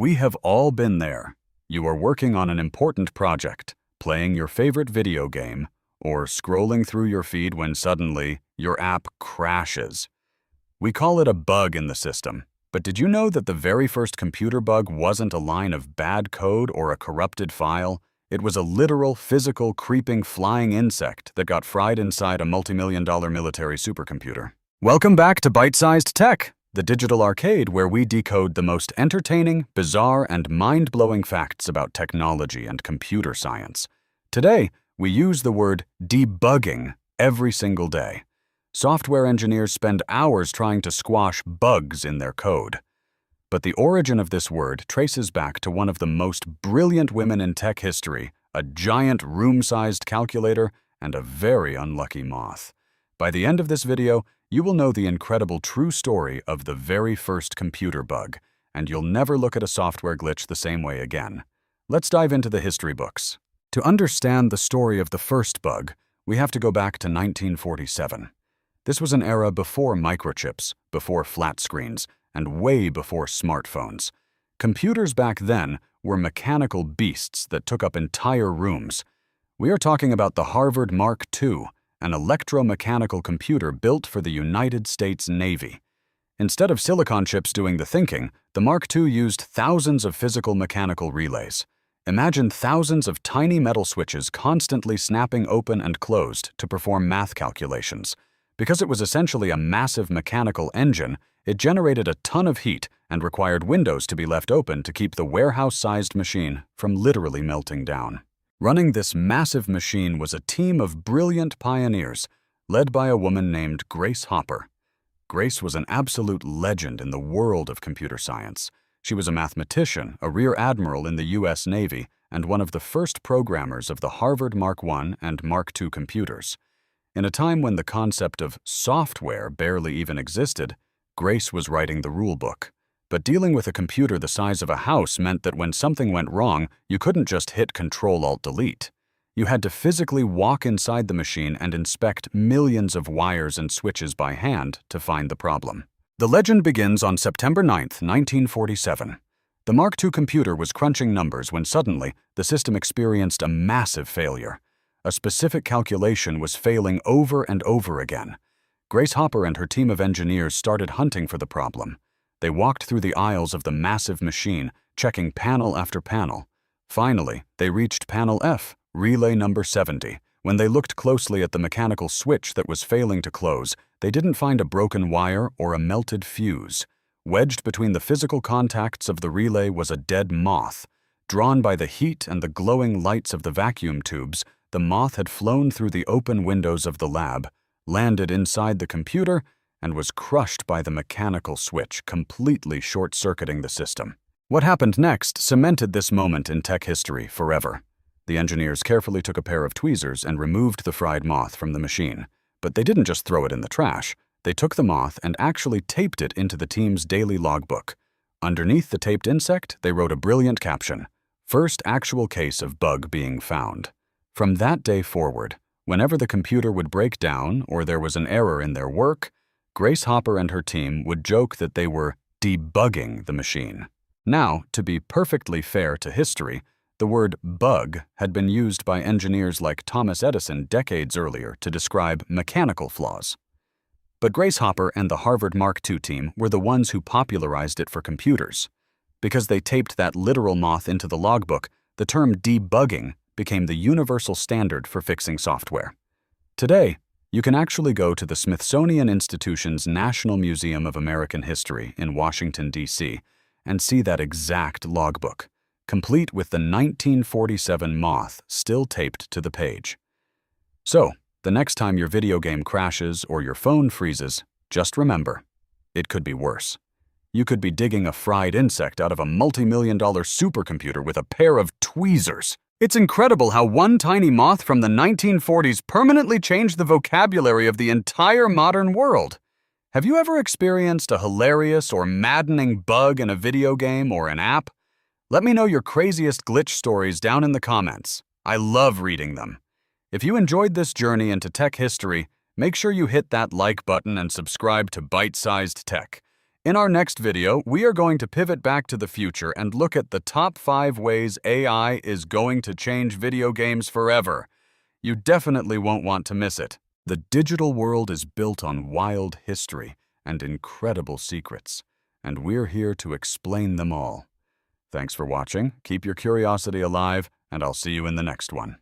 We have all been there. You are working on an important project, playing your favorite video game, or scrolling through your feed when suddenly your app crashes. We call it a bug in the system, but did you know that the very first computer bug wasn't a line of bad code or a corrupted file? It was a literal, physical, creeping, flying insect that got fried inside a multi-million-dollar military supercomputer. Welcome back to ByteSized Tech, the digital arcade where we decode the most entertaining, bizarre, and mind-blowing facts about technology and computer science. Today, we use the word debugging every single day. Software engineers spend hours trying to squash bugs in their code. But the origin of this word traces back to one of the most brilliant women in tech history, a giant room-sized calculator, and a very unlucky moth. By the end of this video, you will know the incredible true story of the very first computer bug, and you'll never look at a software glitch the same way again. Let's dive into the history books. To understand the story of the first bug, we have to go back to 1947. This was an era before microchips, before flat screens, and way before smartphones. Computers back then were mechanical beasts that took up entire rooms. We are talking about the Harvard Mark II, an electromechanical computer built for the United States Navy. Instead of silicon chips doing the thinking, the Mark II used thousands of physical mechanical relays. Imagine thousands of tiny metal switches constantly snapping open and closed to perform math calculations. Because it was essentially a massive mechanical engine, it generated a ton of heat and required windows to be left open to keep the warehouse-sized machine from literally melting down. Running this massive machine was a team of brilliant pioneers, led by a woman named Grace Hopper. Grace was an absolute legend in the world of computer science. She was a mathematician, a rear admiral in the U.S. Navy, and one of the first programmers of the Harvard Mark I and Mark II computers. In a time when the concept of software barely even existed, Grace was writing the rulebook. But dealing with a computer the size of a house meant that when something went wrong, you couldn't just hit Control-Alt-Delete. You had to physically walk inside the machine and inspect millions of wires and switches by hand to find the problem. The legend begins on September 9, 1947. The Mark II computer was crunching numbers when suddenly the system experienced a massive failure. A specific calculation was failing over and over again. Grace Hopper and her team of engineers started hunting for the problem. They walked through the aisles of the massive machine, checking panel after panel. Finally, they reached panel F, relay number 70. When they looked closely at the mechanical switch that was failing to close, they didn't find a broken wire or a melted fuse. Wedged between the physical contacts of the relay was a dead moth. Drawn by the heat and the glowing lights of the vacuum tubes, the moth had flown through the open windows of the lab, landed inside the computer, and was crushed by the mechanical switch, completely short-circuiting the system. What happened next cemented this moment in tech history forever. The engineers carefully took a pair of tweezers and removed the fried moth from the machine. But they didn't just throw it in the trash. They took the moth and actually taped it into the team's daily logbook. Underneath the taped insect, they wrote a brilliant caption: "First actual case of bug being found." From that day forward, whenever the computer would break down or there was an error in their work, Grace Hopper and her team would joke that they were debugging the machine. Now, to be perfectly fair to history, the word bug had been used by engineers like Thomas Edison decades earlier to describe mechanical flaws. But Grace Hopper and the Harvard Mark II team were the ones who popularized it for computers. Because they taped that literal moth into the logbook, the term debugging became the universal standard for fixing software. Today, you can actually go to the Smithsonian Institution's National Museum of American History in Washington, D.C., and see that exact logbook, complete with the 1947 moth still taped to the page. So, the next time your video game crashes or your phone freezes, just remember, it could be worse. You could be digging a fried insect out of a multi-million-dollar supercomputer with a pair of tweezers. It's incredible how one tiny moth from the 1940s permanently changed the vocabulary of the entire modern world. Have you ever experienced a hilarious or maddening bug in a video game or an app? Let me know your craziest glitch stories down in the comments. I love reading them. If you enjoyed this journey into tech history, make sure you hit that like button and subscribe to ByteSized Tech. In our next video, we are going to pivot back to the future and look at the top 5 ways AI is going to change video games forever. You definitely won't want to miss it. The digital world is built on wild history and incredible secrets, and we're here to explain them all. Thanks for watching, keep your curiosity alive, and I'll see you in the next one.